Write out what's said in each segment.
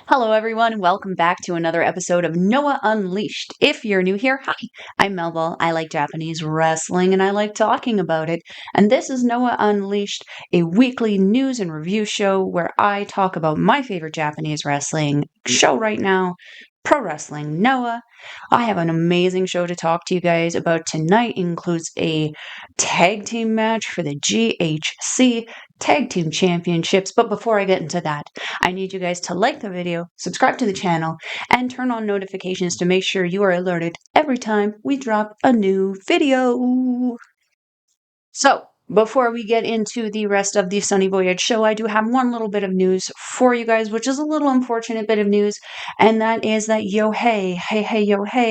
Hello, everyone. Welcome back to another episode of Noah Unleashed. If you're new here, hi, I'm Melball. I like Japanese wrestling and I like talking about it. And this is Noah Unleashed, a weekly news and review show where I talk about my favorite Japanese wrestling show right now, Pro Wrestling Noah. I have an amazing show to talk to you guys about tonight. It includes a tag team match for the GHC Tag Team Championships. But before I get into that, I need you guys to like the video, subscribe to the channel, and turn on notifications to make sure you are alerted every time we drop a new video. So, before we get into the rest of the Sunny Voyage show, I do have one little bit of news for you guys, which is a little unfortunate bit of news, and that is that Yohei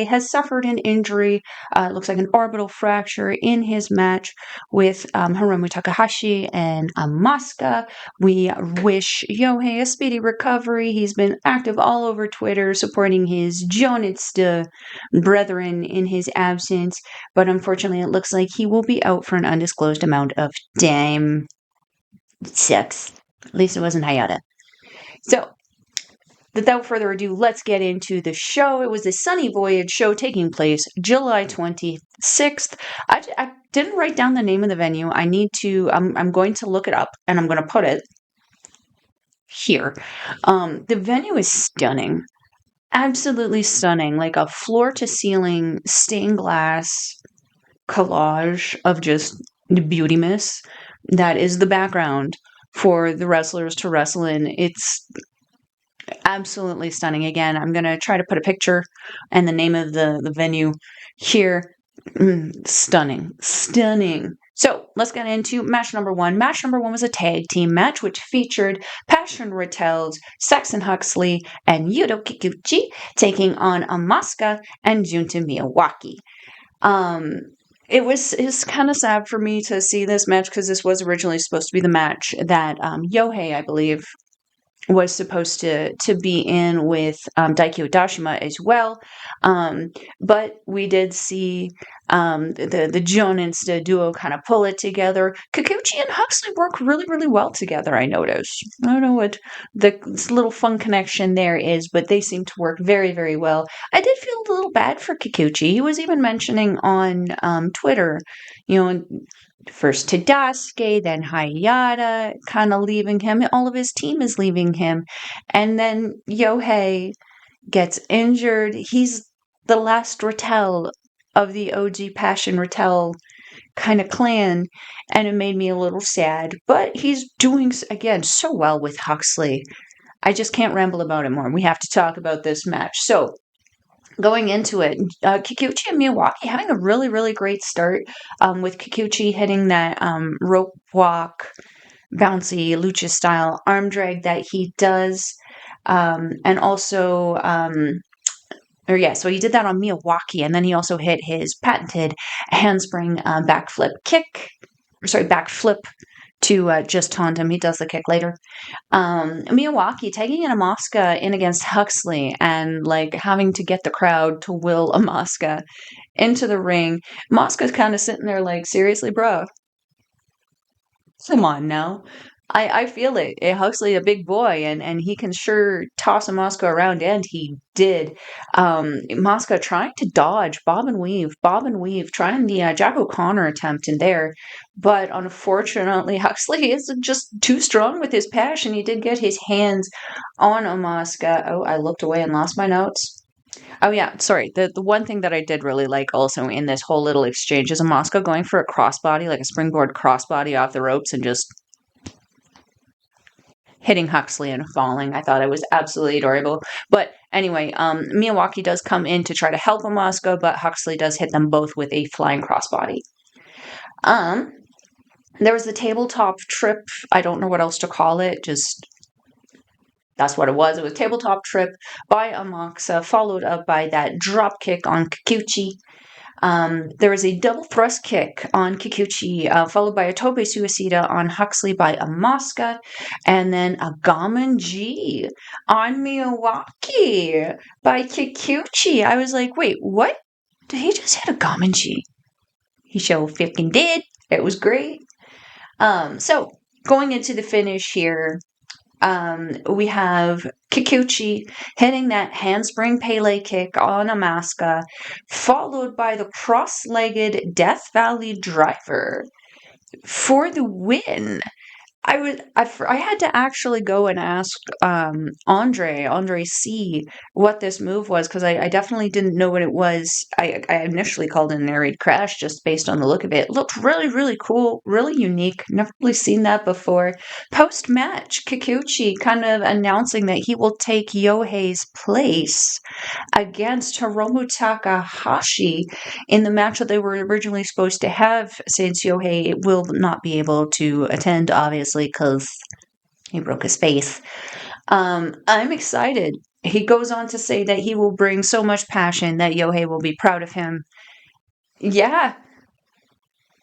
has suffered an injury. It looks like an orbital fracture in his match with Hiromu Takahashi and Asuka. We wish Yohei a speedy recovery. He's been active all over Twitter, supporting his Jonitsu brethren in his absence, but unfortunately it looks like he will be out for an undisclosed amount of time. It sucks. At least it wasn't HAYATA. So, without further ado, let's get into the show. It was the Sunny Voyage show taking place July 26th. I didn't write down the name of the venue. I'm going to look it up and I'm going to put it here. The venue is stunning. Absolutely stunning. Like a floor to ceiling stained glass collage of just beautiness that is the background for the wrestlers to wrestle in. It's absolutely stunning. Again, I'm going to try to put a picture and the name of the venue here. Stunning. So let's get into match number one. Match number one was a tag team match, which featured Passion RATEL'S, Saxon Huxley, and Yuto Kikuchi taking on AMAKUSA and Junta Miyawaki. It's kind of sad for me to see this match because this was originally supposed to be the match that Yohei, I believe, was supposed to be in with Daiki Odashima as well. But we did see the Jonin duo kind of pull it together. Kikuchi and Huxley work really, really well together, I noticed. I don't know what this little fun connection there is, but they seem to work very, very well. I did feel a little bad for Kikuchi. He was even mentioning on Twitter, first Tadasuke, then HAYATA kind of leaving him. All of his team is leaving him. And then Yohei gets injured. He's the last RATEL of the OG Passion RATEL kind of clan. And it made me a little sad. But he's doing, again, so well with Huxley. I just can't ramble about it more. We have to talk about this match. So, going into it, Kikuchi and Miyawaki having a really, really great start with Kikuchi hitting that rope walk, bouncy, lucha style arm drag that he does. And also, so he did that on Miyawaki, and then he also hit his patented handspring backflip to just taunt him. He does the kick later. Miyawaki taking in AMAKUSA in against Huxley and like having to get the crowd to will AMAKUSA into the ring. AMAKUSA's kind of sitting there like, seriously, bro? Come on now. I feel it. Huxley a big boy and he can sure toss AMAKUSA around, and he did. AMAKUSA trying to dodge, bob and weave, trying the Jack O'Connor attempt in there. But unfortunately, Huxley is just too strong with his passion. He did get his hands on AMAKUSA. Oh, I looked away and lost my notes. Oh yeah, sorry. The one thing that I did really like also in this whole little exchange is AMAKUSA going for a crossbody, like a springboard crossbody off the ropes and just hitting Huxley and falling. I thought it was absolutely adorable. But anyway, Miyawaki does come in to try to help AMAKUSA, but Huxley does hit them both with a flying crossbody. There was the tabletop trip. I don't know what else to call it. Just that's what it was. It was tabletop trip by AMAKUSA, followed up by that drop kick on Kikuchi. There was a double thrust kick on Kikuchi, followed by a tope suicida on Huxley by AMAKUSA, and then a Gammon G on Miyawaki by Kikuchi. I was like, wait, what? Did he just hit a Gammon G? He sure 15 did. It was great. So, going into the finish here, We have Kikuchi hitting that handspring Pele kick on Asuka, followed by the cross-legged Death Valley driver for the win. I had to actually go and ask Andre C what this move was, because I definitely didn't know what it was. I initially called it an air raid crash just based on the look of it. It looked really, really cool, really unique. Never really seen that before. Post match, Kikuchi kind of announcing that he will take Yohei's place against Hiromu Takahashi in the match that they were originally supposed to have, since Yohei will not be able to attend, obviously, because he broke his face. I'm excited. He goes on to say that he will bring so much passion that Yohei will be proud of him. Yeah,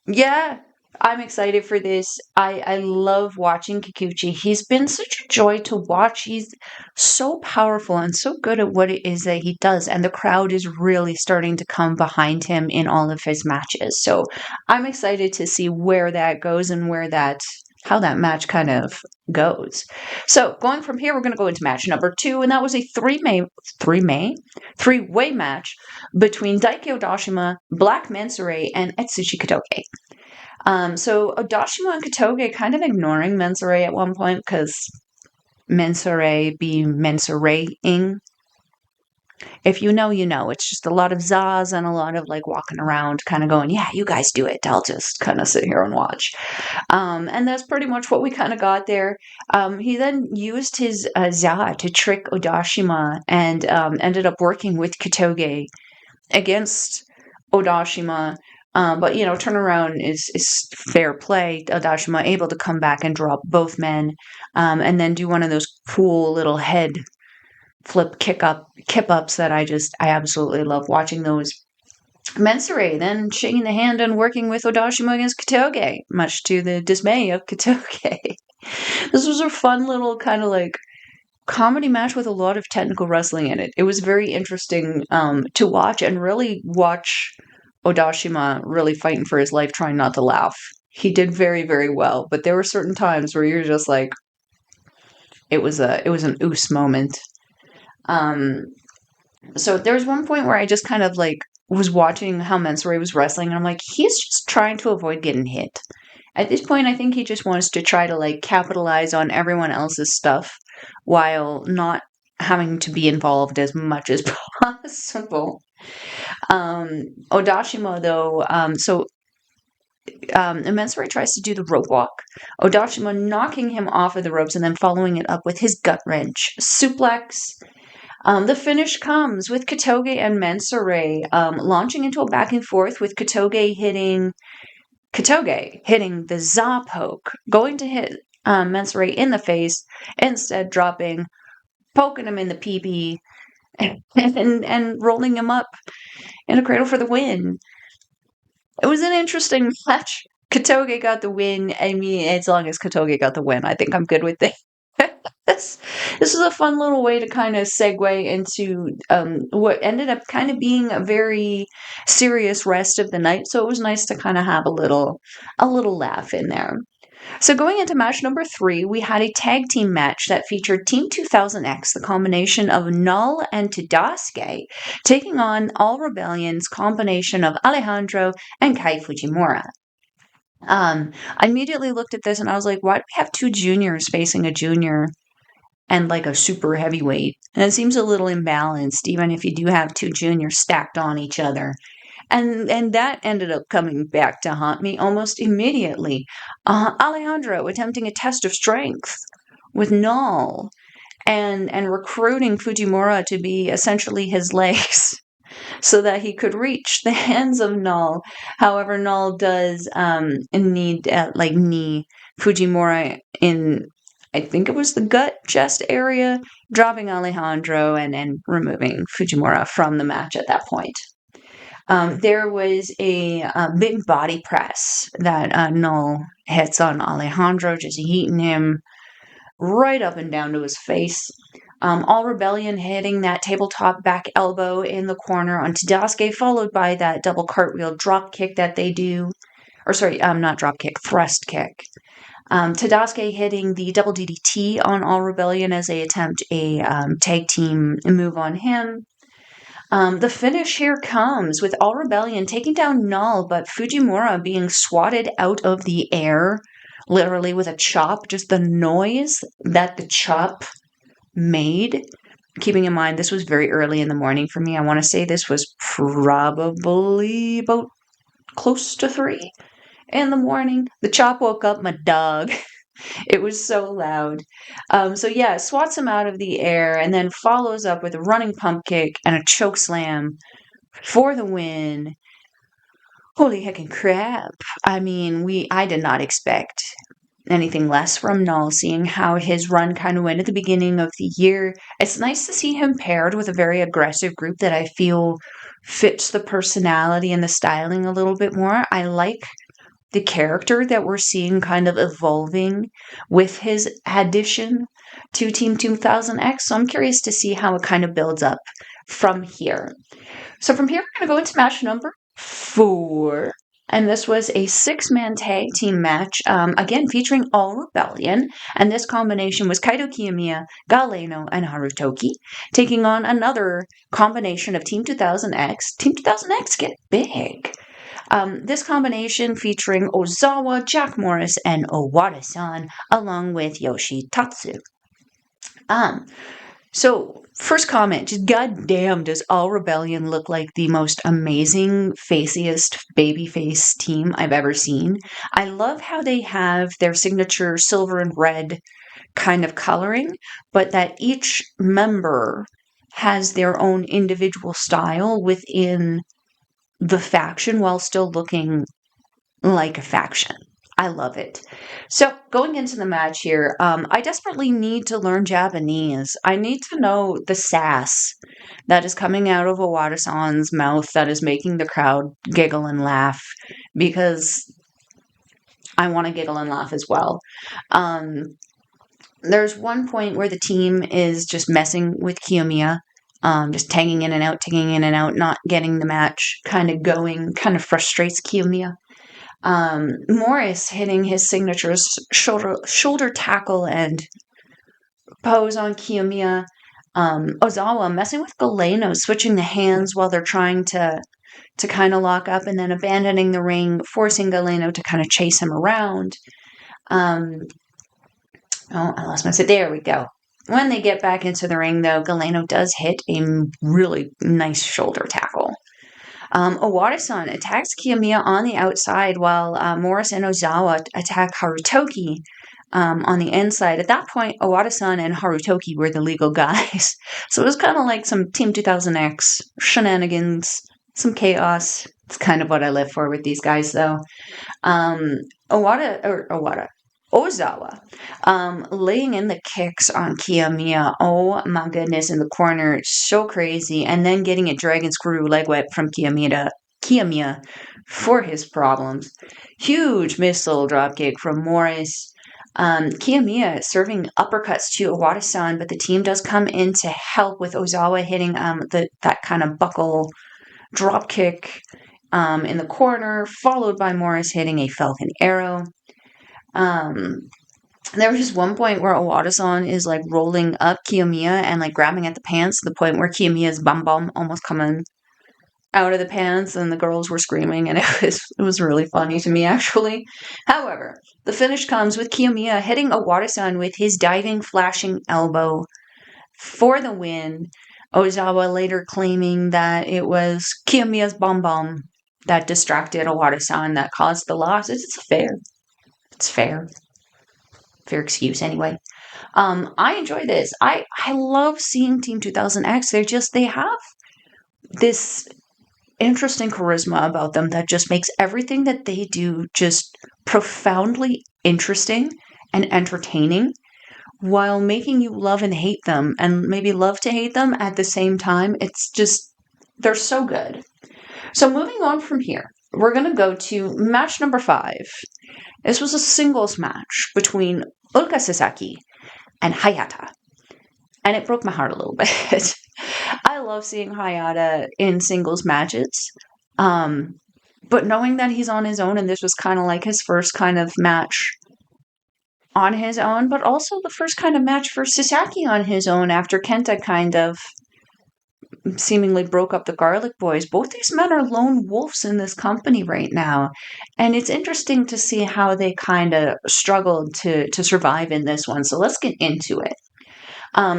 yeah, I'm excited for this. I love watching Kikuchi. He's been such a joy to watch. He's so powerful and so good at what it is that he does, and the crowd is really starting to come behind him in all of his matches. So I'm excited to see where that goes and how that match kind of goes. So going from here, we're going to go into match number 2, and that was a three-way match between Daiki Odashima, Black Mensore, and Atsushi Kotoge. So Odashima and Kotoge kind of ignoring Mensore at one point, because Mensore be mensorating. If you know, you know. It's just a lot of zaz and a lot of like walking around, kind of going, yeah, you guys do it. I'll just kind of sit here and watch. And that's pretty much what we kind of got there. He then used his za to trick Odashima and ended up working with Kotoge against Odashima. But, turnaround is fair play. Odashima able to come back and drop both men, and then do one of those cool little head flip kip ups that I absolutely love watching those. Mensore then shaking the hand and working with Odashima against Kotoge, much to the dismay of Kotoge. This was a fun little kind of like comedy match with a lot of technical wrestling in it. It was very interesting to watch, and really watch Odashima really fighting for his life, trying not to laugh. He did very, very well, but there were certain times where you're just like, it was an oos moment. So there was one point where I just kind of like was watching how Mensore was wrestling, and I'm like, he's just trying to avoid getting hit. At this point, I think he just wants to try to like capitalize on everyone else's stuff while not having to be involved as much as possible. Odashima, though, Mensore tries to do the rope walk. Odashima knocking him off of the ropes and then following it up with his gut wrench suplex. The finish comes with Kotoge and Mensore launching into a back and forth, with Kotoge hitting the za poke, going to hit Mensore in the face, instead poking him in the PB, and rolling him up in a cradle for the win. It was an interesting match. Kotoge got the win. I mean, as long as Kotoge got the win, I think I'm good with it. this is a fun little way to kind of segue into what ended up kind of being a very serious rest of the night. So it was nice to kind of have a little laugh in there. So going into match number 3, we had a tag team match that featured Team 2000X, the combination of Null and Tadasuke, taking on All Rebellion's combination of Alejandro and Kai Fujimura. I immediately looked at this and I was like, why do we have 2 juniors facing a junior and like a super heavyweight? And it seems a little imbalanced, even if you do have 2 juniors stacked on each other. And that ended up coming back to haunt me almost immediately. Alejandro attempting a test of strength with Null, and recruiting Fujimura to be essentially his legs so that he could reach the hands of Null. However, Null does need knee Fujimura in, I think it was the gut chest area, dropping Alejandro and removing Fujimura from the match at that point. There was a big body press that Null hits on Alejandro, just eating him right up and down to his face. All Rebellion hitting that tabletop back elbow in the corner on Tadasuke, followed by that double cartwheel drop kick that they do. Or sorry, not drop kick, thrust kick. Tadasuke hitting the double DDT on All Rebellion as they attempt a tag team move on him. The finish here comes with All Rebellion taking down Null, but Fujimura being swatted out of the air, literally with a chop. Just the noise that the chop made. Keeping in mind, this was very early in the morning for me. I want to say this was probably about close to 3 in the morning. The chop woke up my dog. It was so loud. So yeah, swats him out of the air and then follows up with a running pump kick and a choke slam for the win. Holy heckin' crap. I mean, I did not expect anything less from Null, seeing how his run kind of went at the beginning of the year. It's nice to see him paired with a very aggressive group that I feel fits the personality and the styling a little bit more. I like the character that we're seeing kind of evolving with his addition to Team 2000X. So I'm curious to see how it kind of builds up from here. So from here, we're going to go into match number 4. And this was a 6-man tag team match, again featuring All Rebellion. And this combination was Kaito, Kiyomiya, Galeno, and Harutoki, taking on another combination of Team 2000X. Team 2000X get big. This combination featuring Ozawa, Jack Morris, and Owada-san, along with Yoshitatsu. So, first comment, just goddamn does All Rebellion look like the most amazing, faciest babyface team I've ever seen. I love how they have their signature silver and red kind of coloring, but that each member has their own individual style within the faction while still looking like a faction. I love it. So going into the match here, I desperately need to learn Japanese. I need to know the sass that is coming out of Owada-san's mouth that is making the crowd giggle and laugh, because I want to giggle and laugh as well. There's one point where the team is just messing with Kiyomiya, just tagging in and out, not getting the match kind of going, kind of frustrates Kiyomiya. Morris hitting his signature shoulder tackle and pose on Kiyomiya. Ozawa messing with Galeno, switching the hands while they're trying to kind of lock up and then abandoning the ring, forcing Galeno to kind of chase him around. I lost my... So there we go. When they get back into the ring, though, Galeno does hit a really nice shoulder tackle. Owada-san attacks Kiyomiya on the outside while Morris and Ozawa attack Harutoki on the inside. At that point, Owada-san and Harutoki were the legal guys. So it was kind of like some Team 2000X shenanigans, some chaos. It's kind of what I live for with these guys, though. Ozawa, laying in the kicks on Kiyomiya. Oh my goodness, in the corner, so crazy. And then getting a dragon screw leg whip from Kiyomiya for his problems. Huge missile dropkick from Morris. Kiyomiya serving uppercuts to Owada-san, but the team does come in to help with Ozawa hitting that kind of buckle dropkick in the corner, followed by Morris hitting a Falcon Arrow. There was just one point where Owada-san is like rolling up Kiyomiya and like grabbing at the pants to the point where Kiyomiya's bum almost coming out of the pants, and the girls were screaming, and it was really funny to me, actually. However, the finish comes with Kiyomiya hitting Owada-san with his diving flashing elbow for the win. Ozawa later claiming that it was Kiyomiya's bum that distracted Owada-san that caused the loss. It's fair. It's fair. Fair excuse, anyway. I enjoy this. I love seeing Team 2000X. They have this interesting charisma about them that just makes everything that they do just profoundly interesting and entertaining, while making you love and hate them, and maybe love to hate them at the same time. It's just, they're so good. So moving on from here, we're going to go to match number 5. This was a singles match between Ulka Sasaki and HAYATA. And it broke my heart a little bit. I love seeing HAYATA in singles matches. But knowing that he's on his own and this was kind of like his first kind of match on his own, but also the first kind of match for Sasaki on his own after Kenta kind of seemingly broke up the Garlic Boys. Both these men are lone wolves in this company right now. And it's interesting to see how they kind of struggled to survive in this one. So let's get into it.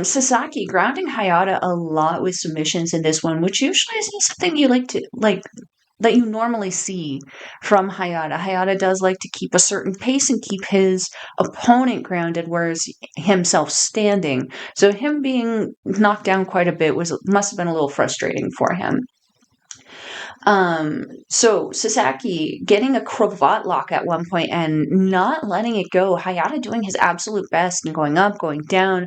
Sasaki grounding Hayata a lot with submissions in this one, which usually isn't something you like to that you normally see from Hayata. Hayata does like to keep a certain pace and keep his opponent grounded, whereas himself standing. So him being knocked down quite a bit must have been a little frustrating for him. So Sasaki getting a cravat lock at one point and not letting it go. Hayata doing his absolute best and going up, going down,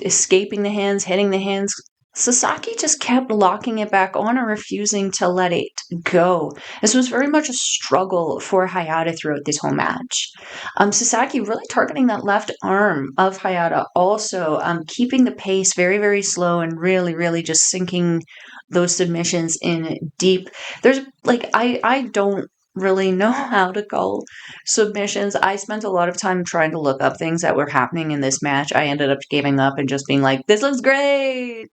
escaping the hands, hitting the hands. Sasaki just kept locking it back on and refusing to let it go. This was very much a struggle for Hayata throughout this whole match. Sasaki really targeting that left arm of Hayata, also keeping the pace very, very slow and really, really just sinking those submissions in deep. There's I don't really know how to call submissions. I spent a lot of time trying to look up things that were happening in this match. I ended up giving up and just being like, this looks great!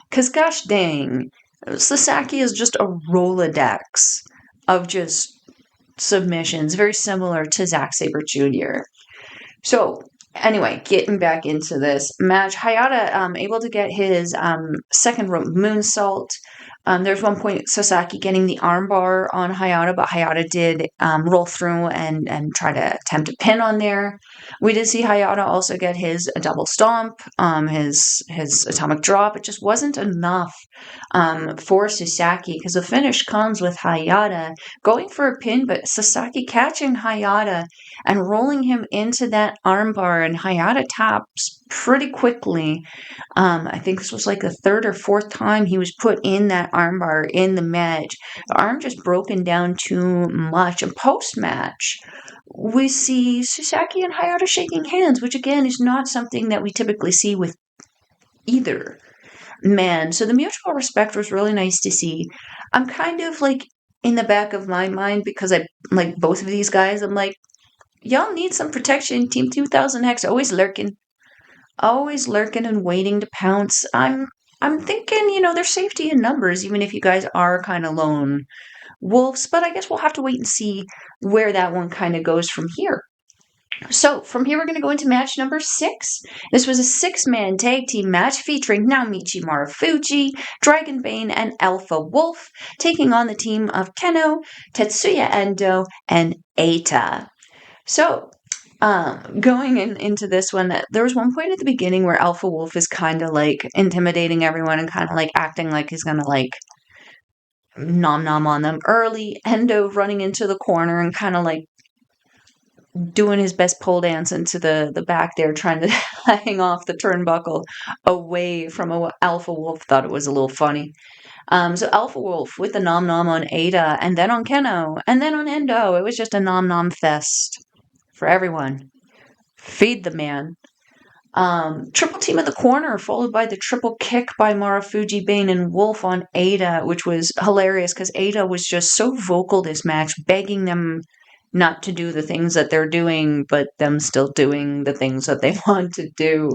Because gosh dang, Sasaki is just a Rolodex of just submissions, very similar to Zack Sabre Jr. So anyway, getting back into this match, Hayata able to get his second rope moonsault. There's one point Sasaki getting the armbar on Hayata, but Hayata did roll through and try to attempt a pin on there. We did see Hayata also get his double stomp, his atomic drop. It just wasn't enough for Sasaki, because the finish comes with Hayata going for a pin, but Sasaki catching Hayata and rolling him into that armbar, and Hayata taps pretty quickly. I think this was like the third or fourth time he was put in that armbar in the match. The arm just broken down too much. And post-match, we see Sasaki and Hayata shaking hands, which again is not something that we typically see with either man. So the mutual respect was really nice to see. I'm kind of like in the back of my mind, because I like both of these guys, I'm like, y'all need some protection. Team 2000X always lurking and waiting to pounce. I'm thinking, there's safety in numbers, even if you guys are kind of lone wolves, but I guess we'll have to wait and see where that one kind of goes from here. So from here, we're going to go into match number 6. This was a 6-man tag team match featuring Naomichi Marufuji, Dragonbane, and Alpha Wolf, taking on the team of Kenoh, Tetsuya Endo, and Eita. So going into this one, there was one point at the beginning where Alpha Wolf is kind of like intimidating everyone and kind of like acting like he's gonna like nom nom on them early. Endo running into the corner and kind of like doing his best pole dance into the back there, trying to hang off the turnbuckle away from Alpha Wolf. Thought it was a little funny. So Alpha Wolf with the nom nom on Eita, and then on Kenoh, and then on Endo. It was just a nom nom fest for everyone. Feed the man. Triple team in the corner, followed by the triple kick by Marufuji, Bane, and Wolf on Eita, which was hilarious because Eita was just so vocal this match, begging them not to do the things that they're doing, but them still doing the things that they want to do.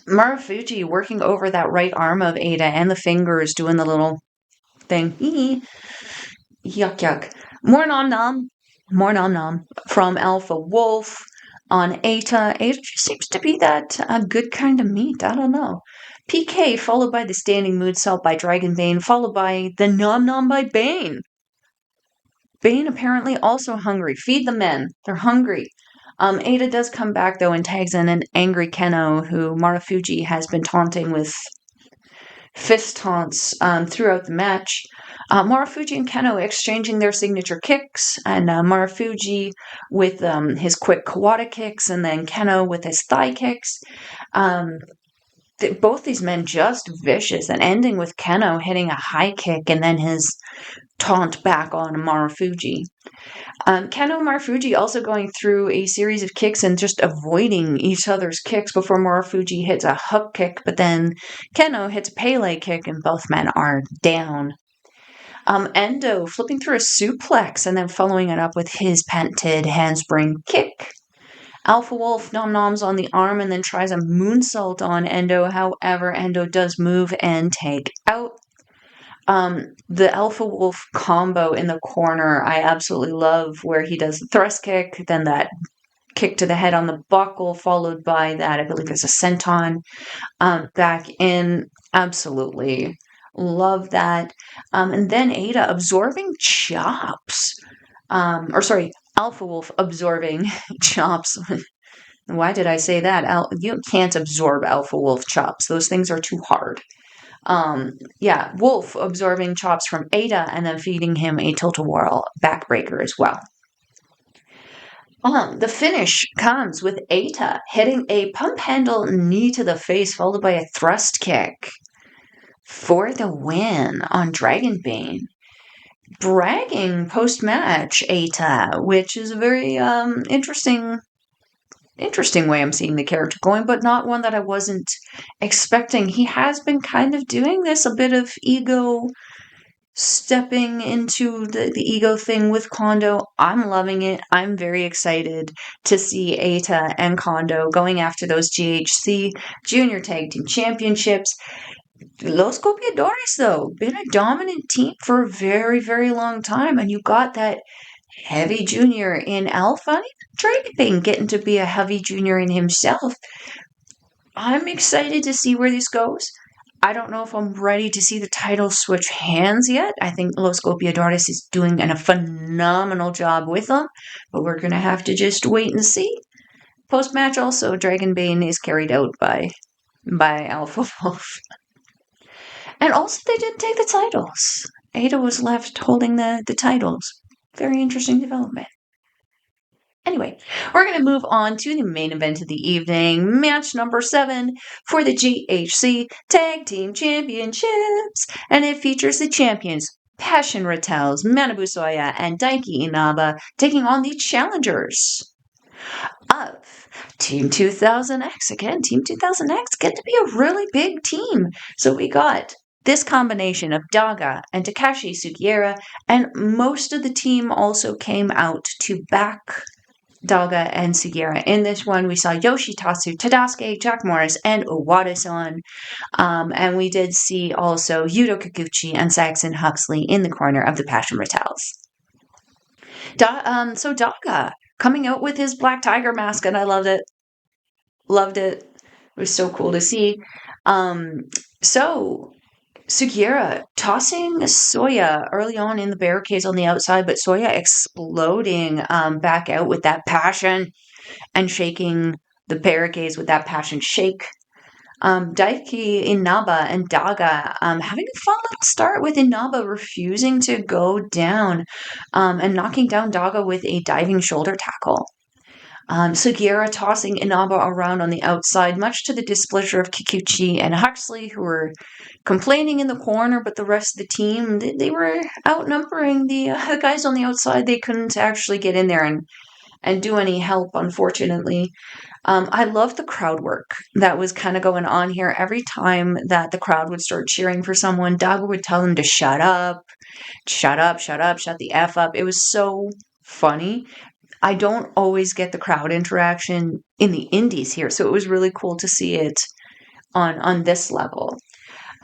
Marufuji working over that right arm of Eita and the fingers, doing the little thing. Yuck, yuck. More nom nom from Alpha Wolf on Eita. Eita just seems to be that good kind of meat. I don't know. PK followed by the standing moonsault by Dragonbane, followed by the nom nom by Bane. Bane apparently also hungry. Feed the men. They're hungry. Eita does come back though and tags in an angry Kenoh, who Marufuji has been taunting with fist taunts throughout the match. Marufuji and Kenoh exchanging their signature kicks, and Marufuji with his quick Kawada kicks, and then Kenoh with his thigh kicks. Both these men just vicious, and ending with Kenoh hitting a high kick and then his taunt back on Marufuji. Kenoh and Marufuji also going through a series of kicks and just avoiding each other's kicks before Marufuji hits a hook kick, but then Kenoh hits a Pele kick and both men are down. Endo flipping through a suplex and then following it up with his patented handspring kick. Alpha Wolf nom-noms on the arm and then tries a moonsault on Endo. However, Endo does move and take out. The Alpha Wolf combo in the corner, I absolutely love, where he does the thrust kick, then that kick to the head on the buckle, followed by that, I believe there's a senton back in. Absolutely love that. And then Ada absorbing chops. Alpha Wolf absorbing chops. Why did I say that? You can't absorb Alpha Wolf chops. Those things are too hard. Wolf absorbing chops from Ada and then feeding him a tilt-a-whirl backbreaker as well. The finish comes with Ada hitting a pump handle knee to the face, followed by a thrust kick for the win on Dragonbane. Bragging post-match, Ada, which is a very interesting way I'm seeing the character going, but not one that I wasn't expecting. He has been kind of doing this, a bit of ego, stepping into the ego thing with Kondo. I'm loving it. I'm very excited to see Eita and Kondo going after those GHC Junior Tag Team Championships. Los Copiadores, though, been a dominant team for a very, very long time, and you got that heavy junior in Alpha, Dragonbane getting to be a heavy junior in himself. I'm excited to see where this goes. I don't know if I'm ready to see the title switch hands yet. I think Los Copiadores is doing a phenomenal job with them, but we're going to have to just wait and see. Post-match also, Dragonbane is carried out by Alpha Wolf. And also they didn't take the titles. Ada was left holding the titles. Very interesting development. Anyway, we're going to move on to the main event of the evening, match number 7 for the GHC Tag Team Championships, and it features the champions, Passion RATEL'S, Manabu Soya and Daiki Inaba, taking on the challengers of Team 2000X. Again, Team 2000X get to be a really big team. So we got this combination of Daga and Takashi Sugiura, and most of the team also came out to back Daga and Sugiura. In this one, we saw Yoshitatsu, Tadasuke, Jack Morris, and Owada-san. And we did see also Yuto, Kikuchi, and Saxon Huxley in the corner of the Passion RATEL'S. So Daga coming out with his Black Tiger mask, and I loved it. Loved it. It was so cool to see. So Sugiura tossing Soya early on in the barricades on the outside, but Soya exploding back out with that passion and shaking the barricades with that passion shake. Daiki Inaba and Daga having a fun little start with Inaba refusing to go down and knocking down Daga with a diving shoulder tackle. Sugiura tossing Inaba around on the outside, much to the displeasure of Kikuchi and Huxley, who were complaining in the corner, but the rest of the team, they were outnumbering the guys on the outside. They couldn't actually get in there and do any help, unfortunately. I love the crowd work that was kind of going on here. Every time that the crowd would start cheering for someone, Daga would tell them to shut up, shut the F up. It was so funny. I don't always get the crowd interaction in the indies here, so it was really cool to see it on this level.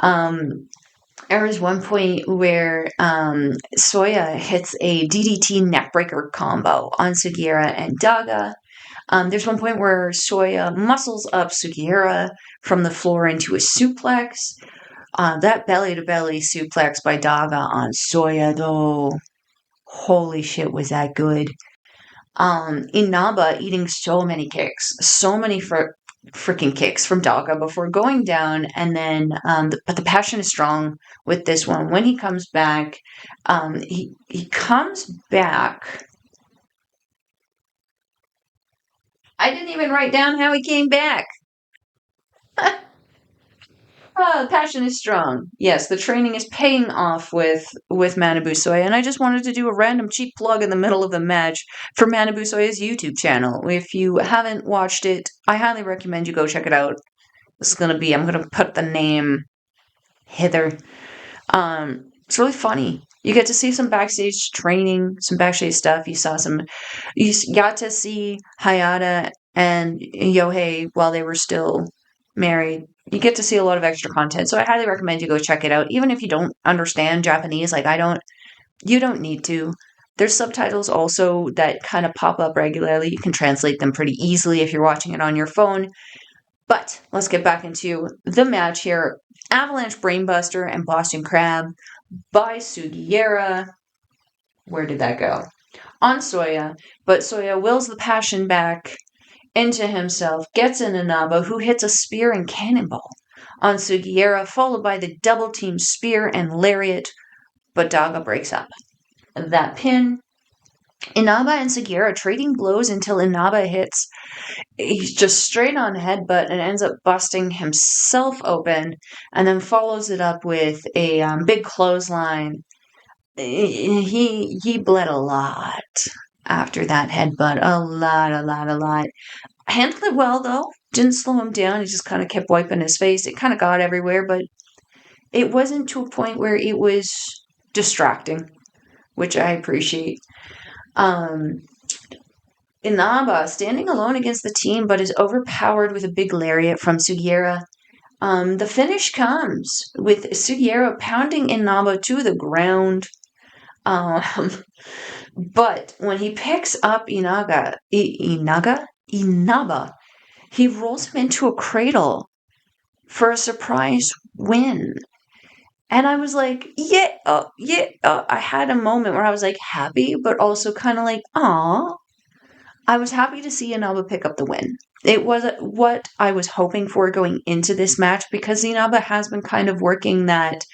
There was one point where Soya hits a DDT neckbreaker combo on Sugiura and Daga. There's one point where Soya muscles up Sugiura from the floor into a suplex. That belly-to-belly suplex by Daga on Soya, though, holy shit, was that good. Inaba eating so many kicks, so many freaking kicks from Daga before going down, and then but the passion is strong with this one. When he comes back, he comes back. I didn't even write down how he came back. The passion is strong. Yes, the training is paying off with Manabu Soya, and I just wanted to do a random cheap plug in the middle of the match for Manabu Soya's YouTube channel. If you haven't watched it, I highly recommend you go check it out. I'm gonna put the name hither. It's really funny. You get to see some backstage training, some backstage stuff. You got to see Hayata and Yohei while they were still married. You get to see a lot of extra content. So I highly recommend you go check it out. Even if you don't understand Japanese, like I don't, you don't need to. There's subtitles also that kind of pop up regularly. You can translate them pretty easily if you're watching it on your phone. But let's get back into the match here. Avalanche Brainbuster and Boston Crab by Sugiura. Where did that go? On Soya, but Soya wills the passion back into himself, gets in Inaba, who hits a spear and cannonball on Sugiura, followed by the double team spear and lariat, but Daga breaks up that pin. Inaba and Sugiura trading blows until Inaba hits. He's just straight on headbutt and ends up busting himself open, and then follows it up with a big clothesline. He bled a lot after that headbutt. A lot. Handled it well, though. Didn't slow him down. He just kind of kept wiping his face. It kind of got everywhere, but it wasn't to a point where it was distracting, which I appreciate. Inaba standing alone against the team, but is overpowered with a big lariat from Sugiura. The finish comes with Sugiura pounding Inaba to the ground. But when he picks up Inaba, he rolls him into a cradle for a surprise win. And I was like, I had a moment where I was like happy, but also kind of like, aw. I was happy to see Inaba pick up the win. It was what I was hoping for going into this match, because Inaba has been kind of working that,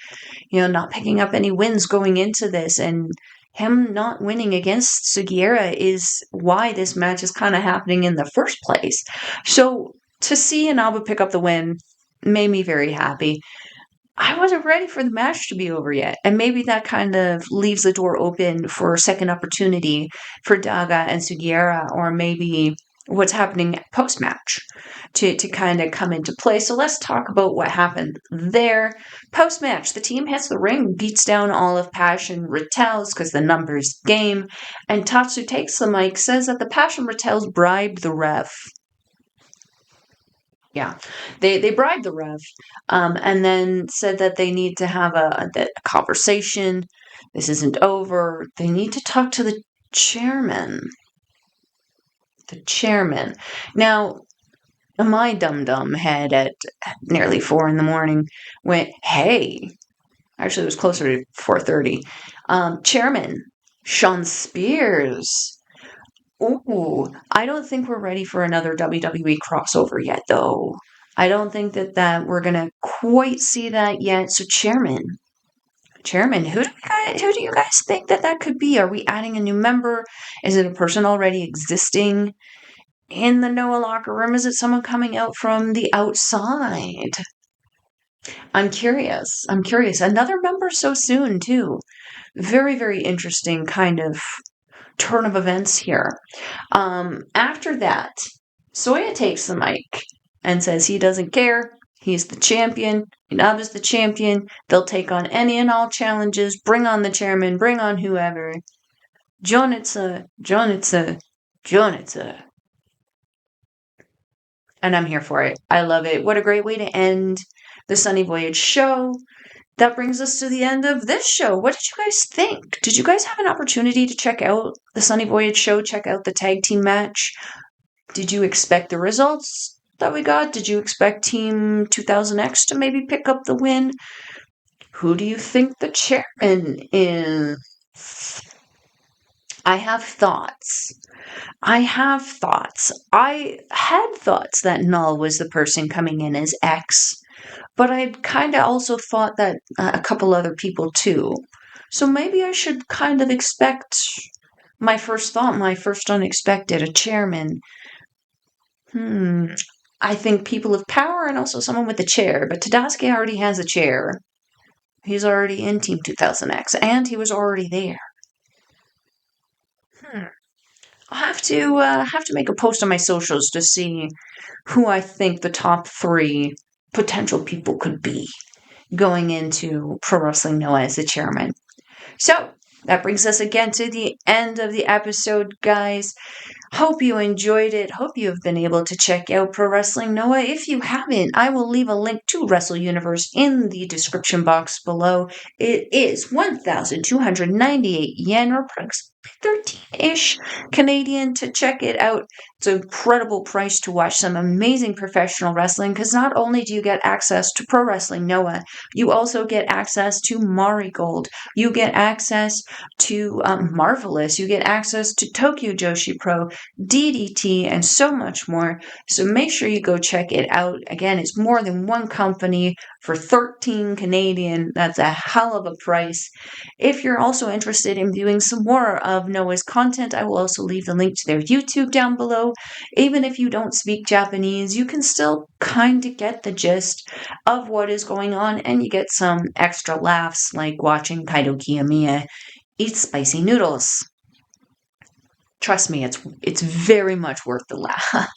not picking up any wins going into this, and him not winning against Sugiura is why this match is kind of happening in the first place. So to see Inaba pick up the win made me very happy. I wasn't ready for the match to be over yet, and maybe that kind of leaves the door open for a second opportunity for Daga and Sugiura, or maybe what's happening post-match to kind of come into play. So let's talk about what happened there. Post-match, the team hits the ring, beats down all of Passion RATEL'S because the numbers game, and Tatsu takes the mic, says that the Passion RATEL'S bribed the ref. Yeah, they bribed the ref, and then said that they need to have a conversation. This isn't over. They need to talk to the chairman. The chairman. Now, my dum-dum head at nearly 4 a.m. went, hey. Actually, it was closer to 4:30. Chairman, Sean Spears. Ooh, I don't think we're ready for another WWE crossover yet, though. I don't think that we're gonna quite see that yet. So, Chairman, who do you guys think that could be? Are we adding a new member? Is it a person already existing in the Noah locker room? Is it someone coming out from the outside? I'm curious. Another member so soon, too. Very, very interesting kind of turn of events here. After that, Soya takes the mic and says he doesn't care. He's the champion. Inaba's the champion. They'll take on any and all challenges. Bring on the chairman. Bring on whoever. Jonitsa. And I'm here for it. I love it. What a great way to end the Sunny Voyage show. That brings us to the end of this show. What did you guys think? Did you guys have an opportunity to check out the Sunny Voyage show? Check out the tag team match? Did you expect the results that we got? Did you expect Team 2000X to maybe pick up the win? Who do you think the chairman is? I have thoughts. I had thoughts that Null was the person coming in as X. But I kind of also thought that a couple other people too. So maybe I should kind of expect my first unexpected, a chairman. I think people of power and also someone with a chair. But Tadasuke already has a chair. He's already in Team 2000X, and he was already there. I'll have to make a post on my socials to see who I think the top 3 potential people could be going into Pro Wrestling Noah as the chairman. So, that brings us again to the end of the episode, guys. Hope you enjoyed it. Hope you have been able to check out Pro Wrestling Noah. If you haven't, I will leave a link to Wrestle Universe in the description box below. It is 1,298 yen, or 13-ish Canadian, to check it out. It's an incredible price to watch some amazing professional wrestling, because not only do you get access to Pro Wrestling Noah, you also get access to Marigold. You get access to Marvelous. You get access to Tokyo Joshi Pro, DDT, and so much more. So make sure you go check it out. Again, it's more than one company for 13 Canadian. That's a hell of a price. If you're also interested in viewing some more of Noah's content, I will also leave the link to their YouTube down below. Even if you don't speak Japanese, you can still kind of get the gist of what is going on, and you get some extra laughs like watching Kaito Kiyomiya eat spicy noodles. Trust me, it's very much worth the laugh.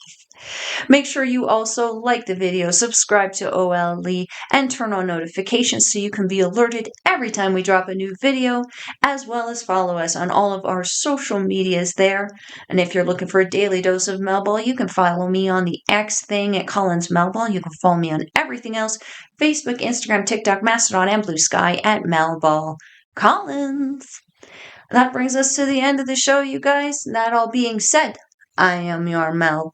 Make sure you also like the video, subscribe to OLE, and turn on notifications so you can be alerted every time we drop a new video, as well as follow us on all of our social medias there. And if you're looking for a daily dose of Melball, you can follow me on the X thing at Collins Melball. You can follow me on everything else, Facebook, Instagram, TikTok, Mastodon, and Blue Sky at Melball Collins. That brings us to the end of the show, you guys. That all being said, I am your Melball.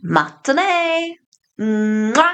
Matane! Mwah!